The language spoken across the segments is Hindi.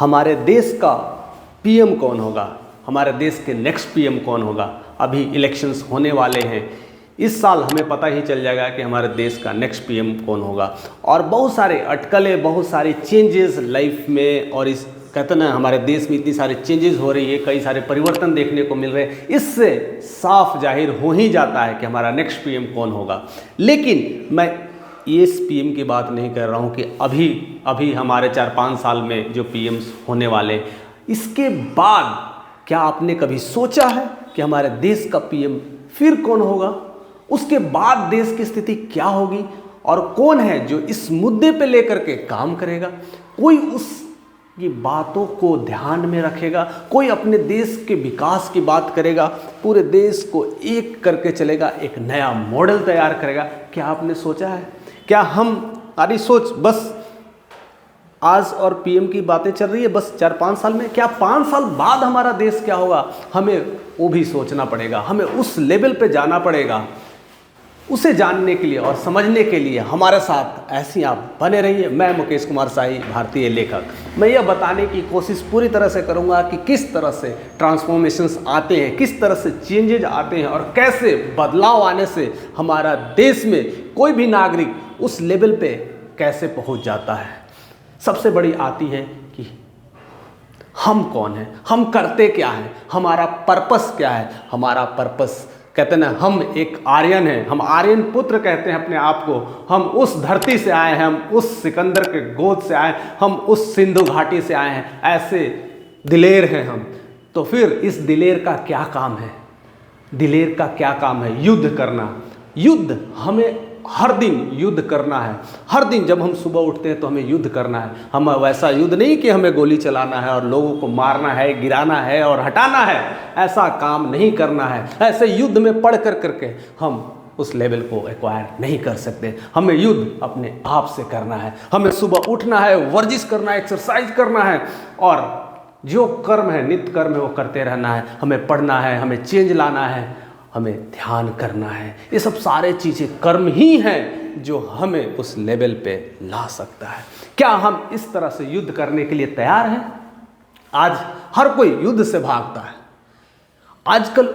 हमारे देश का पीएम कौन होगा, हमारे देश के नेक्स्ट पीएम कौन होगा। अभी इलेक्शंस होने वाले हैं, इस साल हमें पता ही चल जाएगा कि हमारे देश का नेक्स्ट पीएम कौन होगा। और बहुत सारे अटकलें, बहुत सारे चेंजेस लाइफ में, और इस कहते ना हमारे देश में इतनी सारे चेंजेस हो रही है, कई सारे परिवर्तन देखने को मिल रहे हैं, इससे साफ जाहिर हो ही जाता है कि हमारा नेक्स्ट पीएम कौन होगा। लेकिन मैं इस पीएम की बात नहीं कर रहा हूँ कि अभी हमारे 4-5 साल में जो पीएम्स होने वाले, इसके बाद क्या आपने कभी सोचा है कि हमारे देश का पीएम फिर कौन होगा, उसके बाद देश की स्थिति क्या होगी, और कौन है जो इस मुद्दे पे लेकर के काम करेगा। कोई उसकी बातों को ध्यान में रखेगा, कोई अपने देश के विकास की बात करेगा, पूरे देश को एक करके चलेगा, एक नया मॉडल तैयार करेगा। क्या आपने सोचा है? क्या हमारी सोच बस आज और पीएम की बातें चल रही है बस 4-5 साल में? क्या 5 साल बाद हमारा देश क्या होगा, हमें वो भी सोचना पड़ेगा, हमें उस लेवल पे जाना पड़ेगा। उसे जानने के लिए और समझने के लिए हमारे साथ ऐसे ही आप बने रहिए। मैं मुकेश कुमार शाही, भारतीय लेखक। मैं यह बताने की कोशिश पूरी तरह से करूंगा कि किस तरह से ट्रांसफॉर्मेशंस आते हैं, किस तरह से चेंजेज आते हैं, और कैसे बदलाव आने से हमारा देश में कोई भी नागरिक उस लेवल पे कैसे पहुंच जाता है। सबसे बड़ी आती है कि हम कौन हैं, हम करते क्या हैं, हमारा पर्पस क्या है। हमारा पर्पस, कहते हैं ना, हम एक आर्यन हैं, हम आर्यन पुत्र कहते हैं अपने आप को। हम उस धरती से आए हैं, हम उस सिकंदर के गोद से आए, हम उस सिंधु घाटी से आए हैं, ऐसे दिलेर हैं हम। तो फिर इस दिलेर का क्या काम है? दिलेर का क्या काम है? युद्ध करना। युद्ध, हमें हर दिन युद्ध करना है। हर दिन जब हम सुबह उठते हैं तो हमें युद्ध करना है। हम वैसा युद्ध नहीं कि हमें गोली चलाना है और लोगों को मारना है, गिराना है और हटाना है, ऐसा काम नहीं करना है। ऐसे युद्ध में पढ़ कर करके हम उस लेवल को एक्वायर नहीं कर सकते। हमें युद्ध अपने आप से करना है। हमें सुबह उठना है, वर्जिश करना है, एक्सरसाइज करना है, और जो कर्म है, नित्य कर्म है, वो करते रहना है। हमें पढ़ना है, हमें चेंज लाना है, हमें ध्यान करना है। ये सब सारे चीज़ें कर्म ही हैं जो हमें उस लेवल पे ला सकता है। क्या हम इस तरह से युद्ध करने के लिए तैयार हैं? आज हर कोई युद्ध से भागता है। आजकल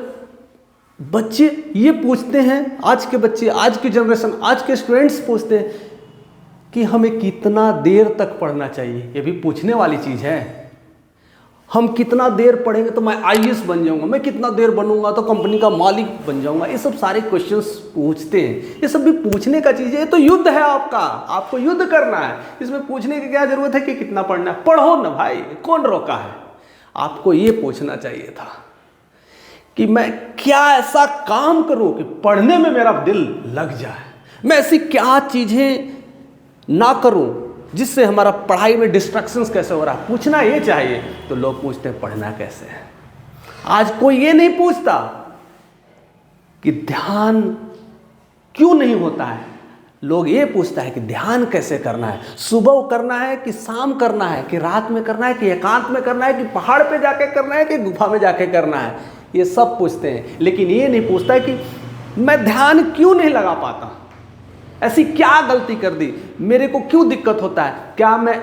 बच्चे ये पूछते हैं, आज के बच्चे, आज की जनरेशन, आज के स्टूडेंट्स पूछते हैं कि हमें कितना देर तक पढ़ना चाहिए। ये भी पूछने वाली चीज़ है। हम कितना देर पढ़ेंगे तो मैं आईएएस बन जाऊंगा, मैं कितना देर बनूंगा तो कंपनी का मालिक बन जाऊंगा। ये सब सारे क्वेश्चंस पूछते हैं। ये सब भी पूछने का चीज़ है। ये तो युद्ध है आपका, आपको युद्ध करना है। इसमें पूछने की क्या जरूरत है कि कितना पढ़ना है? पढ़ो ना भाई, कौन रोका है? आपको ये पूछना चाहिए था कि मैं क्या ऐसा काम करूं कि पढ़ने में मेरा दिल लग जाए। मैं ऐसी क्या चीज़ें ना करूं जिससे हमारा पढ़ाई में डिस्ट्रैक्शंस कैसे हो रहा है। पूछना ये चाहिए। तो लोग पूछते हैं पढ़ना कैसे है। आज कोई ये नहीं पूछता कि ध्यान क्यों नहीं होता है। लोग ये पूछता है कि ध्यान कैसे करना है, सुबह करना है कि शाम करना है, कि रात में करना है, कि एकांत में करना है, कि पहाड़ पे जाके करना है, कि गुफा में जाके करना है। ये सब पूछते हैं, लेकिन ये नहीं पूछता है कि मैं ध्यान क्यों नहीं लगा पाता, ऐसी क्या गलती कर दी, मेरे को क्यों दिक्कत होता है, क्या मैं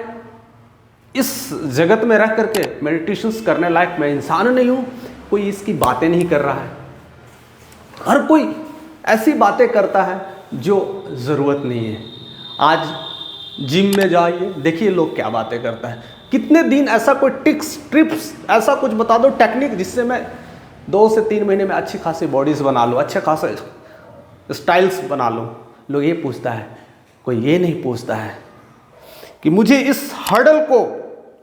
इस जगत में रह करके मेडिटेशंस करने लायक मैं इंसान नहीं हूँ। कोई इसकी बातें नहीं कर रहा है। हर कोई ऐसी बातें करता है जो ज़रूरत नहीं है। आज जिम में जाइए, देखिए लोग क्या बातें करता है। कितने दिन ऐसा कोई टिक्स ट्रिप्स ऐसा कुछ बता दो, टेक्निक, जिससे मैं 2 से 3 महीने में अच्छी खासी बॉडीज़ बना लूँ, अच्छे खासे स्टाइल्स बना लूँ। लोग ये पूछता है, कोई ये नहीं पूछता है कि मुझे इस हर्डल को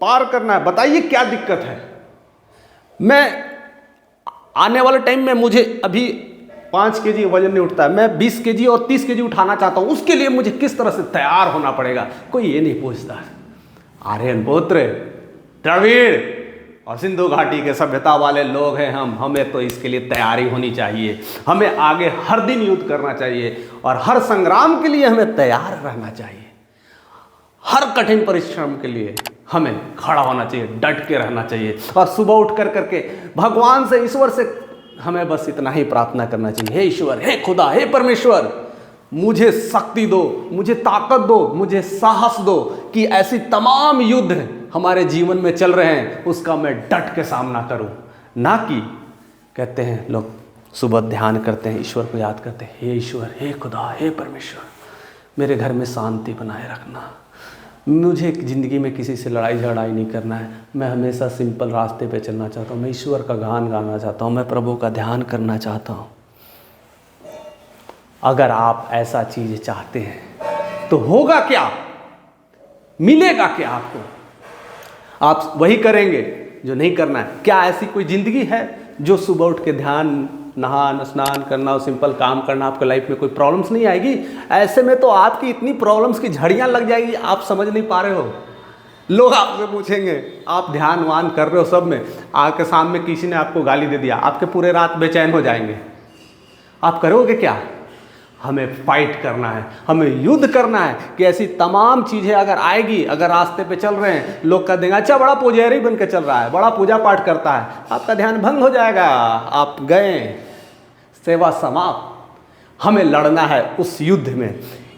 पार करना है, बताइए क्या दिक्कत है। मैं आने वाले टाइम में, मुझे अभी 5 केजी वजन नहीं उठता है, मैं 20 केजी और 30 केजी उठाना चाहता हूँ, उसके लिए मुझे किस तरह से तैयार होना पड़ेगा। कोई ये नहीं पूछता है। आर्यन पुत्र, द्रविड़ और सिंधु घाटी के सभ्यता वाले लोग हैं हम। हमें तो इसके लिए तैयारी होनी चाहिए। हमें आगे हर दिन युद्ध करना चाहिए और हर संग्राम के लिए हमें तैयार रहना चाहिए। हर कठिन परिश्रम के लिए हमें खड़ा होना चाहिए, डट के रहना चाहिए, और सुबह उठ कर करके भगवान से, ईश्वर से हमें बस इतना ही प्रार्थना करना चाहिए, हे ईश्वर, हे खुदा, हे परमेश्वर, मुझे शक्ति दो, मुझे ताकत दो, मुझे साहस दो कि ऐसी तमाम युद्ध हमारे जीवन में चल रहे हैं उसका मैं डट के सामना करूं। ना कि कहते हैं लोग सुबह ध्यान करते हैं, ईश्वर को याद करते हैं, हे ईश्वर, हे खुदा, हे परमेश्वर, मेरे घर में शांति बनाए रखना, मुझे ज़िंदगी में किसी से लड़ाई झगड़ाई नहीं करना है, मैं हमेशा सिंपल रास्ते पे चलना चाहता हूँ, मैं ईश्वर का गान गाना चाहता हूँ, मैं प्रभु का ध्यान करना चाहता हूँ। अगर आप ऐसा चीज़ चाहते हैं तो होगा क्या, मिलेगा क्या आपको? आप वही करेंगे जो नहीं करना है। क्या ऐसी कोई ज़िंदगी है जो सुबह उठ के ध्यान, नहान स्नान करना और सिंपल काम करना, आपके लाइफ में कोई प्रॉब्लम्स नहीं आएगी? ऐसे में तो आपकी इतनी प्रॉब्लम्स की झड़ियाँ लग जाएगी, आप समझ नहीं पा रहे हो। लोग आपसे पूछेंगे, आप ध्यान वान कर रहे हो सब में, आके सामने किसी ने आपको गाली दे दिया, आपके पूरे रात बेचैन हो जाएंगे। आप करोगे क्या? हमें फाइट करना है, हमें युद्ध करना है कि ऐसी तमाम चीज़ें अगर आएगी, अगर रास्ते पे चल रहे हैं, लोग कह देंगे अच्छा बड़ा पुजारी बन के चल रहा है, बड़ा पूजा पाठ करता है, आपका ध्यान भंग हो जाएगा, आप गए, सेवा समाप्त। हमें लड़ना है उस युद्ध में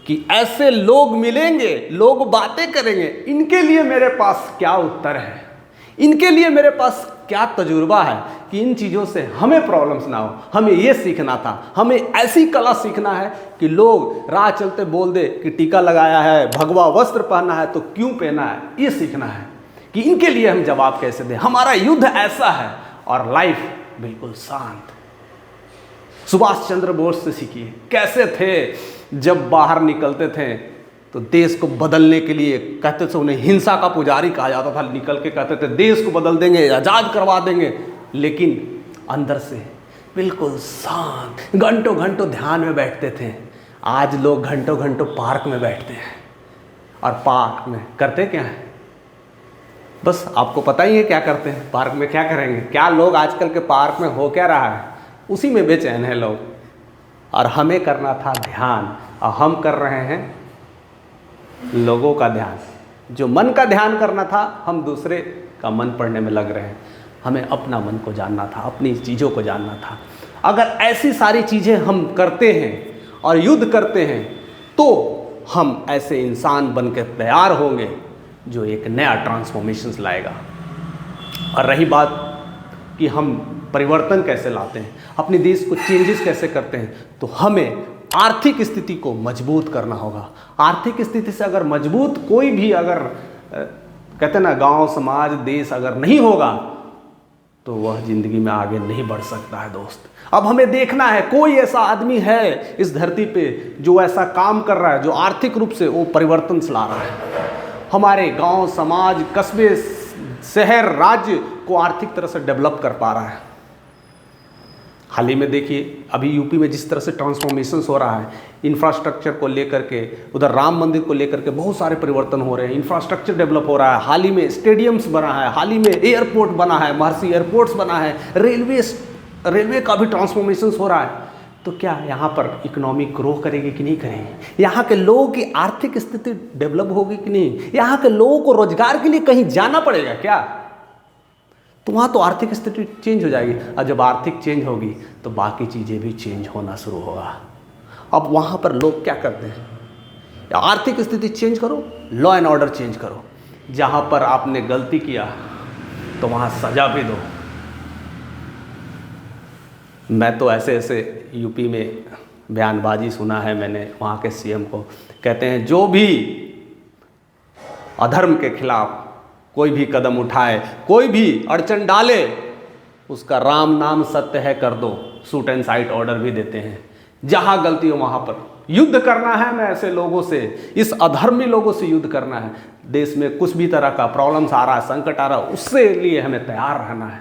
कि ऐसे लोग मिलेंगे, लोग बातें करेंगे, इनके लिए मेरे पास क्या उत्तर है, इनके लिए मेरे पास क्या तजुर्बा है कि इन चीज़ों से हमें प्रॉब्लम्स ना हो। हमें ये सीखना था, हमें ऐसी कला सीखना है कि लोग राह चलते बोल दे कि टीका लगाया है, भगवा वस्त्र पहना है तो क्यों पहना है, ये सीखना है कि इनके लिए हम जवाब कैसे दें। हमारा युद्ध ऐसा है और लाइफ बिल्कुल शांत। सुभाष चंद्र बोस से सीखिए, कैसे थे जब बाहर निकलते थे तो देश को बदलने के लिए, कहते थे उन्हें हिंसा का पुजारी कहा जाता था, निकल के कहते थे देश को बदल देंगे, आज़ाद करवा देंगे, लेकिन अंदर से बिल्कुल शांत, घंटों घंटों ध्यान में बैठते थे। आज लोग घंटों घंटों पार्क में बैठते हैं और पार्क में करते क्या है, बस आपको पता ही है क्या करते हैं, पार्क में क्या करेंगे, क्या लोग आजकल के पार्क में हो क्या रहा है, उसी में बेचैन है लोग। और हमें करना था ध्यान, और हम कर रहे हैं लोगों का ध्यान। जो मन का ध्यान करना था, हम दूसरे का मन पढ़ने में लग रहे हैं। हमें अपना मन को जानना था, अपनी चीज़ों को जानना था। अगर ऐसी सारी चीज़ें हम करते हैं और युद्ध करते हैं तो हम ऐसे इंसान बन के तैयार होंगे जो एक नया ट्रांसफॉर्मेशंस लाएगा। और रही बात कि हम परिवर्तन कैसे लाते हैं, अपने देश को चेंजेस कैसे करते हैं, तो हमें आर्थिक स्थिति को मजबूत करना होगा। आर्थिक स्थिति से अगर मजबूत कोई भी, अगर कहते ना गांव समाज देश अगर नहीं होगा तो वह ज़िंदगी में आगे नहीं बढ़ सकता है दोस्त। अब हमें देखना है कोई ऐसा आदमी है इस धरती पे जो ऐसा काम कर रहा है, जो आर्थिक रूप से वो परिवर्तन ला रहा है, हमारे गांव समाज कस्बे शहर राज्य को आर्थिक तरह से डेवलप कर पा रहा है। हाल ही में देखिए अभी यूपी में जिस तरह से ट्रांसफॉर्मेशंस हो रहा है, इंफ्रास्ट्रक्चर को लेकर के, उधर राम मंदिर को लेकर के बहुत सारे परिवर्तन हो रहे हैं, इंफ्रास्ट्रक्चर डेवलप हो रहा है। हाल ही में स्टेडियम्स बना है, हाल ही में एयरपोर्ट बना है, महर्षि एयरपोर्ट्स बना है, रेलवे का भी ट्रांसफॉर्मेशंस हो रहा है। तो क्या यहाँ पर इकोनॉमी ग्रो करेगी कि नहीं करेगी? यहाँ के लोगों की आर्थिक स्थिति डेवलप होगी कि नहीं? यहाँ के लोगों को रोजगार के लिए कहीं जाना पड़ेगा क्या? तो वहाँ तो आर्थिक स्थिति चेंज हो जाएगी, और जब आर्थिक चेंज होगी तो बाकी चीज़ें भी चेंज होना शुरू होगा। अब वहाँ पर लोग क्या करते हैं, आर्थिक स्थिति चेंज करो, लॉ एंड ऑर्डर चेंज करो। जहाँ पर आपने गलती किया तो वहाँ सजा भी दो। मैं तो ऐसे ऐसे यूपी में बयानबाजी सुना है मैंने, वहाँ के सीएम को कहते हैं जो भी अधर्म के खिलाफ कोई भी कदम उठाए, कोई भी अड़चन डाले, उसका राम नाम सत्य है कर दो, शूट एंड साइट ऑर्डर भी देते हैं। जहाँ गलती हो वहाँ पर युद्ध करना है। मैं ऐसे लोगों से, इस अधर्मी लोगों से युद्ध करना है। देश में कुछ भी तरह का प्रॉब्लम्स आ रहा है, संकट आ रहा है, उससे लिए हमें तैयार रहना है।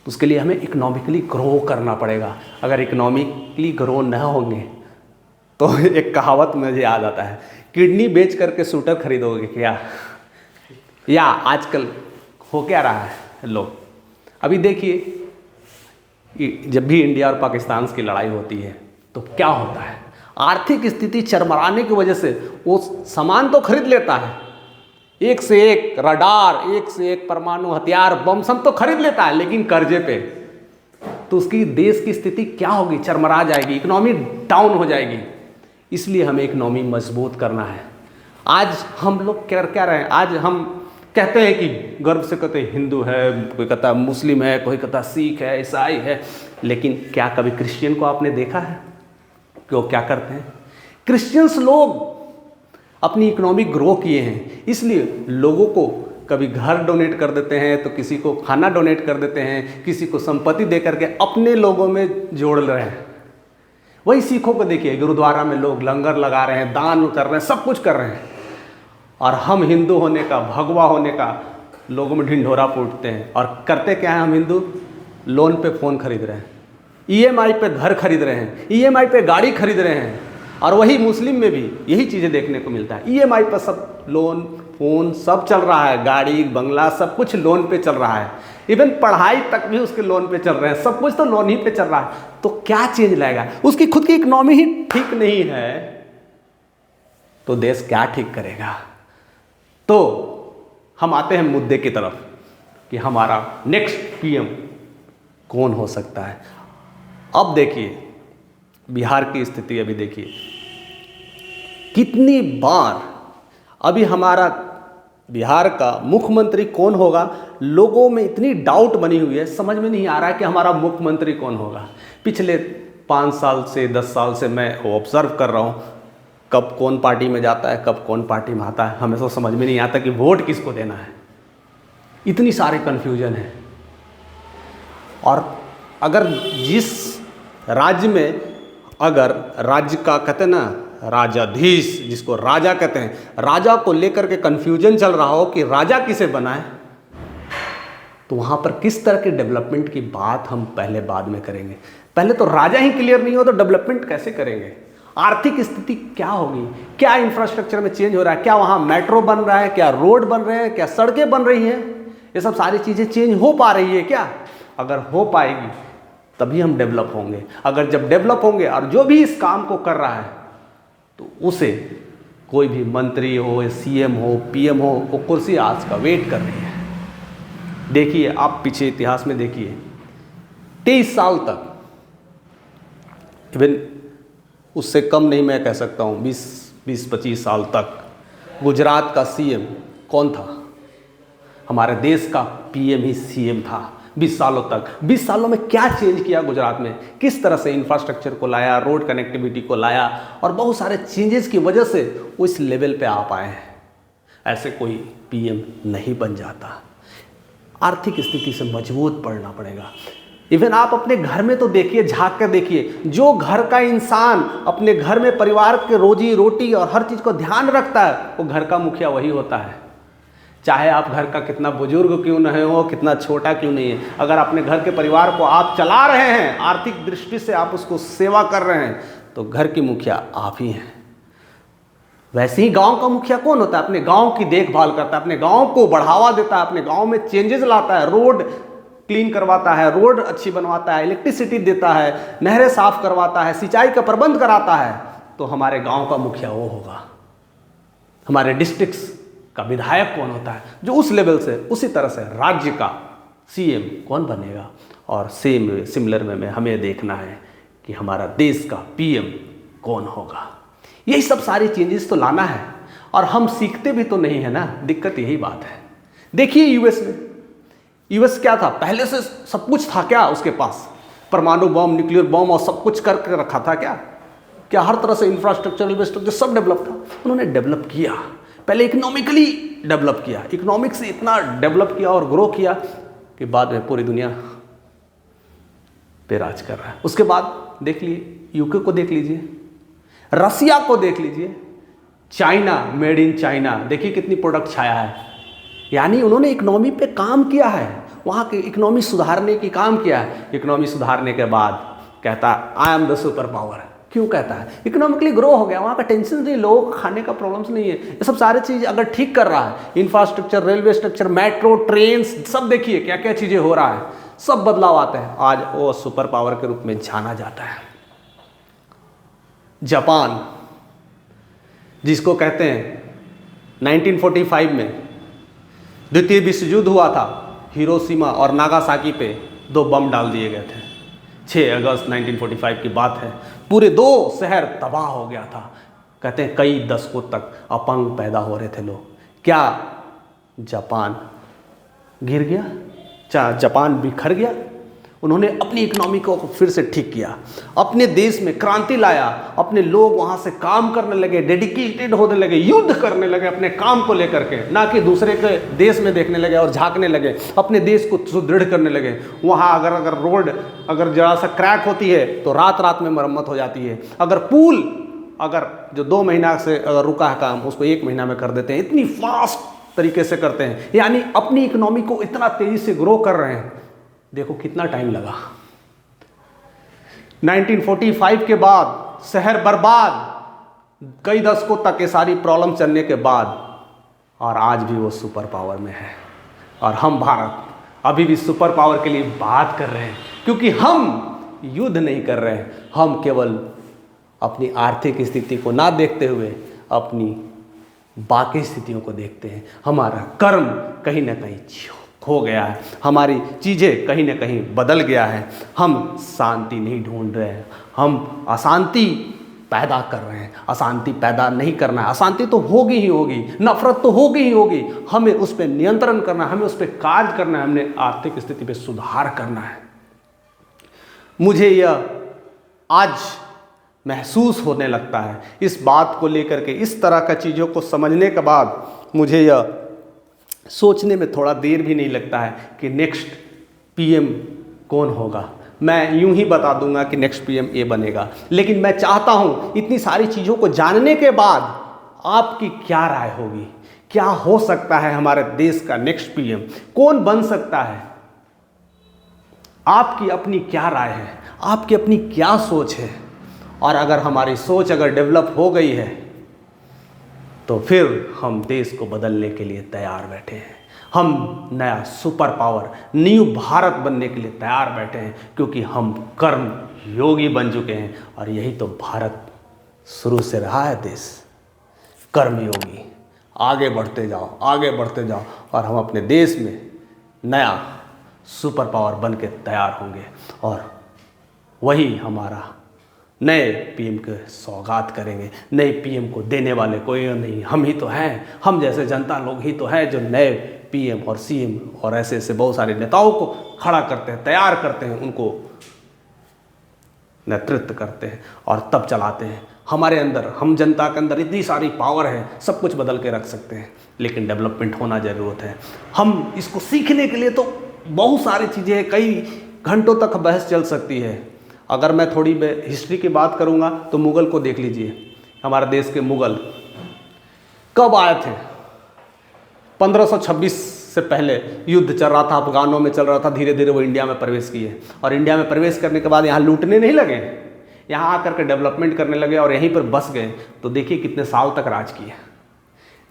उसके लिए हमें इकोनॉमिकली ग्रो करना पड़ेगा। अगर इकोनॉमिकली ग्रो न होंगे तो एक कहावत मुझे याद आता है, किडनी बेच करके शूटर खरीदोगे क्या? या आजकल हो क्या रहा है लोग, अभी देखिए जब भी इंडिया और पाकिस्तान की लड़ाई होती है तो क्या होता है, आर्थिक स्थिति चरमराने की वजह से वो सामान तो खरीद लेता है, एक से एक रडार, एक से एक परमाणु हथियार, बम सब तो खरीद लेता है, लेकिन कर्जे पे। तो उसकी देश की स्थिति क्या होगी? चरमरा जाएगी, इकोनॉमी डाउन हो जाएगी। इसलिए हमें इकनॉमी मजबूत करना है। आज हम लोग क्या रहे हैं, आज हम कहते हैं कि गर्व से कहते हैं हिंदू है, कोई कहता है मुस्लिम है, कोई कहता है सिख है, ईसाई है, लेकिन क्या कभी क्रिश्चियन को आपने देखा है कि वो क्या करते हैं? क्रिश्चियंस लोग अपनी इकोनॉमी ग्रो किए हैं, इसलिए लोगों को कभी घर डोनेट कर देते हैं, तो किसी को खाना डोनेट कर देते हैं, किसी को संपत्ति दे करके अपने लोगों में जोड़ रहे हैं। वही सिखों को देखिए, गुरुद्वारा में लोग लंगर लगा रहे हैं, दान कर रहे हैं, सब कुछ कर रहे हैं, और हम हिंदू होने का, भगवा होने का लोगों में ढिंढोरा पीटते हैं। और करते क्या हैं हम हिंदू? लोन पे फ़ोन खरीद रहे हैं, EMI पे घर खरीद रहे हैं, EMI पे गाड़ी खरीद रहे हैं। और वही मुस्लिम में भी यही चीज़ें देखने को मिलता है, EMI पर सब लोन, फ़ोन सब चल रहा है, गाड़ी बंगला सब कुछ लोन पे चल रहा है, इवन पढ़ाई तक भी उसके लोन पे चल रहे हैं, सब कुछ तो लोन ही पे चल रहा है। तो क्या चेंज लाएगा? उसकी खुद की इकोनॉमी ही ठीक नहीं है, तो देश क्या ठीक करेगा? तो हम आते हैं मुद्दे की तरफ कि हमारा नेक्स्ट PM कौन हो सकता है। अब देखिए बिहार की स्थिति, अभी देखिए कितनी बार अभी हमारा बिहार का मुख्यमंत्री कौन होगा, लोगों में इतनी डाउट बनी हुई है, समझ में नहीं आ रहा है कि हमारा मुख्यमंत्री कौन होगा। पिछले 5 साल से 10 साल से मैं ऑब्जर्व कर रहा हूँ, कब कौन पार्टी में जाता है, कब कौन पार्टी में आता है, हमें तो समझ में नहीं आता कि वोट किसको देना है। इतनी सारे कन्फ्यूजन है। और अगर जिस राज्य में, अगर राज्य का कहते हैं ना राजाधीश, जिसको राजा कहते हैं, राजा को लेकर के कन्फ्यूजन चल रहा हो कि राजा किसे बनाए, तो वहाँ पर किस तरह के डेवलपमेंट की बात हम पहले बाद में करेंगे। पहले तो राजा ही क्लियर नहीं हो तो डेवलपमेंट कैसे करेंगे? आर्थिक स्थिति क्या होगी, क्या इंफ्रास्ट्रक्चर में चेंज हो रहा है, क्या वहाँ मेट्रो बन रहा है, क्या रोड बन रहे हैं, क्या सड़कें बन रही हैं, ये सब सारी चीज़ें चेंज हो पा रही है क्या? अगर हो पाएगी तभी हम डेवलप होंगे। अगर जब डेवलप होंगे और जो भी इस काम को कर रहा है, तो उसे कोई भी मंत्री हो, CM हो, PM हो, वो कुर्सी आज का वेट कर रही है। देखिए आप पीछे इतिहास में देखिए, 23 साल तक, इवन उससे कम नहीं मैं कह सकता हूँ, 20-25 साल तक गुजरात का CM कौन था? हमारे देश का PM ही CM था 20 सालों तक। 20 सालों में क्या चेंज किया गुजरात में, किस तरह से इंफ्रास्ट्रक्चर को लाया, रोड कनेक्टिविटी को लाया, और बहुत सारे चेंजेस की वजह से वो इस लेवल पे आ पाए हैं। ऐसे कोई PM नहीं बन जाता। आर्थिक स्थिति से मजबूत पड़ना पड़ेगा। इवन आप अपने घर में तो देखिए, झांक कर देखिए, जो घर का इंसान अपने घर में परिवार के रोजी रोटी और हर चीज़ को ध्यान रखता है, वो घर का मुखिया वही होता है। चाहे आप घर का कितना बुजुर्ग क्यों न हो, कितना छोटा क्यों नहीं है, अगर अपने घर के परिवार को आप चला रहे हैं, आर्थिक दृष्टि से आप उसको सेवा कर रहे हैं, तो घर की मुखिया आप ही हैं। वैसे ही गांव का मुखिया कौन होता है? अपने गांव की देखभाल करता है, अपने गांव को बढ़ावा देता है, अपने गांव में चेंजेस लाता है, रोड क्लीन करवाता है, रोड अच्छी बनवाता है, इलेक्ट्रिसिटी देता है, नहरें साफ करवाता है, सिंचाई का प्रबंध कराता है, तो हमारे गांव का मुखिया वो होगा। हमारे डिस्ट्रिक्ट्स का विधायक कौन होता है? जो उस लेवल से, उसी तरह से राज्य का CM कौन बनेगा। और सिमिलर में हमें देखना है कि हमारा देश का PM कौन होगा। यही सब सारी चेंजेस तो लाना है, और हम सीखते भी तो नहीं है ना, दिक्कत यही बात है। देखिए US में, US क्या था? पहले से सब कुछ था क्या उसके पास? परमाणु बम, न्यूक्लियर बम और सब कुछ करके रखा था क्या? क्या हर तरह से इंफ्रास्ट्रक्चर, इंफ्रास्ट्रक्चर सब डेवलप था? उन्होंने डेवलप किया, पहले इकोनॉमिकली डेवलप किया, इकोनॉमिक से इतना डेवलप किया और ग्रो किया कि बाद में पूरी दुनिया पे राज कर रहा है। उसके बाद देख लीजिए UK को देख लीजिए, रसिया को देख लीजिए, चाइना, मेड इन चाइना, देखिए कितनी प्रोडक्ट छाया है। यानी उन्होंने इकोनॉमी पे काम किया है, वहाँ की इकोनॉमी सुधारने की काम किया है। इकोनॉमी सुधारने के बाद कहता है I am the super power. क्यों कहता है? इकोनॉमिकली ग्रो हो गया, वहाँ का टेंशन नहीं, लोगों को खाने का प्रॉब्लम्स नहीं है। ये सब सारी चीज़ अगर ठीक कर रहा है, infrastructure, railway structure, metro, train, सब देखिए क्या क्या चीज़ें हो रहा है, सब बदलाव आते हैं। आज वो सुपर पावर के रूप में जाना जाता है। जापान, जिसको कहते हैं 1945 में द्वितीय विश्व युद्ध हुआ था, हिरोशिमा और नागासाकी पे 2 बम डाल दिए गए थे। 6 अगस्त 1945 की बात है। पूरे 2 शहर तबाह हो गया था। कहते हैं कई दशकों तक अपंग पैदा हो रहे थे लोग। क्या जापान गिर गया? जापान बिखर गया? उन्होंने अपनी इकोनॉमी को फिर से ठीक किया, अपने देश में क्रांति लाया, अपने लोग वहाँ से काम करने लगे, डेडिकेटेड होने लगे, युद्ध करने लगे अपने काम को लेकर के, ना कि दूसरे के देश में देखने लगे और झांकने लगे, अपने देश को सुदृढ़ करने लगे। वहाँ अगर रोड अगर जरा सा क्रैक होती है तो रात रात में मरम्मत हो जाती है। अगर पुल अगर जो 2 महीना से अगर रुका है काम, उसको 1 महीना में कर देते हैं। इतनी फास्ट तरीके से करते हैं, यानी अपनी इकोनॉमी को इतना तेजी से ग्रो कर रहे हैं। देखो कितना टाइम लगा। 1945 के बाद शहर बर्बाद, कई दशकों तक ये सारी प्रॉब्लम चलने के बाद, और आज भी वो सुपर पावर में है। और हम भारत अभी भी सुपर पावर के लिए बात कर रहे हैं, क्योंकि हम युद्ध नहीं कर रहे हैं। हम केवल अपनी आर्थिक स्थिति को ना देखते हुए अपनी बाकी स्थितियों को देखते हैं। हमारा कर्म कहीं ना कहीं खो गया है, हमारी चीज़ें कहीं ना कहीं बदल गया है। हम शांति नहीं ढूंढ रहे हैं, हम अशांति पैदा कर रहे हैं। अशांति पैदा नहीं करना है, अशांति तो होगी ही होगी, नफरत तो होगी ही होगी। हमें उस पर नियंत्रण करना है, हमें उस पर कार्य करना है, हमने आर्थिक स्थिति पे सुधार करना है। मुझे यह आज महसूस होने लगता है इस बात को लेकर के, इस तरह का चीज़ों को समझने के बाद मुझे यह सोचने में थोड़ा देर भी नहीं लगता है कि नेक्स्ट पीएम कौन होगा। मैं यूं ही बता दूंगा कि नेक्स्ट पीएम ये बनेगा, लेकिन मैं चाहता हूं इतनी सारी चीज़ों को जानने के बाद आपकी क्या राय होगी, क्या हो सकता है हमारे देश का नेक्स्ट पीएम, कौन बन सकता है। आपकी अपनी क्या राय है, आपकी अपनी क्या सोच है। और अगर हमारी सोच अगर डेवलप हो गई है तो फिर हम देश को बदलने के लिए तैयार बैठे हैं। हम नया सुपर पावर, न्यू भारत बनने के लिए तैयार बैठे हैं, क्योंकि हम कर्म योगी बन चुके हैं। और यही तो भारत शुरू से रहा है, देश कर्म योगी। आगे बढ़ते जाओ, आगे बढ़ते जाओ, और हम अपने देश में नया सुपर पावर बन के तैयार होंगे। और वही हमारा नए पीएम के सौगात करेंगे। नए पीएम को देने वाले कोई नहीं, हम ही तो हैं। हम जैसे जनता लोग ही तो हैं जो नए पीएम और सीएम और ऐसे ऐसे बहुत सारे नेताओं को खड़ा करते हैं, तैयार करते हैं, उनको नेतृत्व करते हैं और तब चलाते हैं। हमारे अंदर, हम जनता के अंदर इतनी सारी पावर है, सब कुछ बदल के रख सकते हैं, लेकिन डेवलपमेंट होना ज़रूरत है। हम इसको सीखने के लिए तो बहुत सारी चीज़ें हैं, कई घंटों तक बहस चल सकती है। अगर मैं थोड़ी हिस्ट्री की बात करूंगा तो मुग़ल को देख लीजिए। हमारे देश के मुग़ल कब आए थे? 1526 से पहले युद्ध चल रहा था, अफगानों में चल रहा था, धीरे धीरे वो इंडिया में प्रवेश किए। और इंडिया में प्रवेश करने के बाद यहाँ लूटने नहीं लगे, यहाँ आकर के डेवलपमेंट करने लगे और यहीं पर बस गए। तो देखिए कितने साल तक राज किए।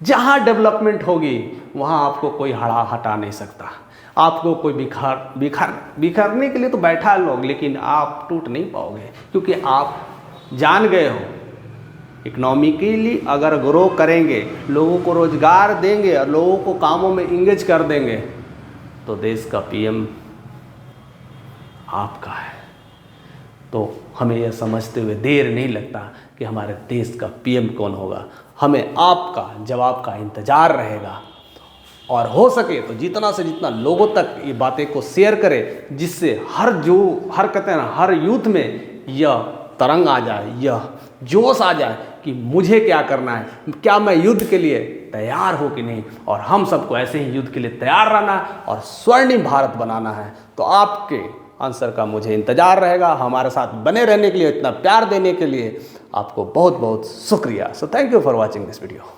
जहाँ डेवलपमेंट होगी वहाँ आपको कोई हटा नहीं सकता। आपको कोई बिखरने के लिए तो बैठा है लोग, लेकिन आप टूट नहीं पाओगे, क्योंकि आप जान गए हो इकोनॉमिकली अगर ग्रो करेंगे, लोगों को रोजगार देंगे और लोगों को कामों में इंगेज कर देंगे, तो देश का पीएम आपका है। तो हमें यह समझते हुए देर नहीं लगता कि हमारे देश का पीएम कौन होगा। हमें आपका जवाब का इंतज़ार रहेगा, और हो सके तो जितना से जितना लोगों तक ये बातें को शेयर करें, जिससे हर कहते हैं ना, हर यूथ में यह तरंग आ जाए, यह जोश आ जाए कि मुझे क्या करना है, क्या मैं युद्ध के लिए तैयार हूँ कि नहीं। और हम सबको ऐसे ही युद्ध के लिए तैयार रहना है और स्वर्णिम भारत बनाना है। तो आपके आंसर का मुझे इंतज़ार रहेगा। हमारे साथ बने रहने के लिए, इतना प्यार देने के लिए आपको बहुत बहुत शुक्रिया। So thank you for watching this video.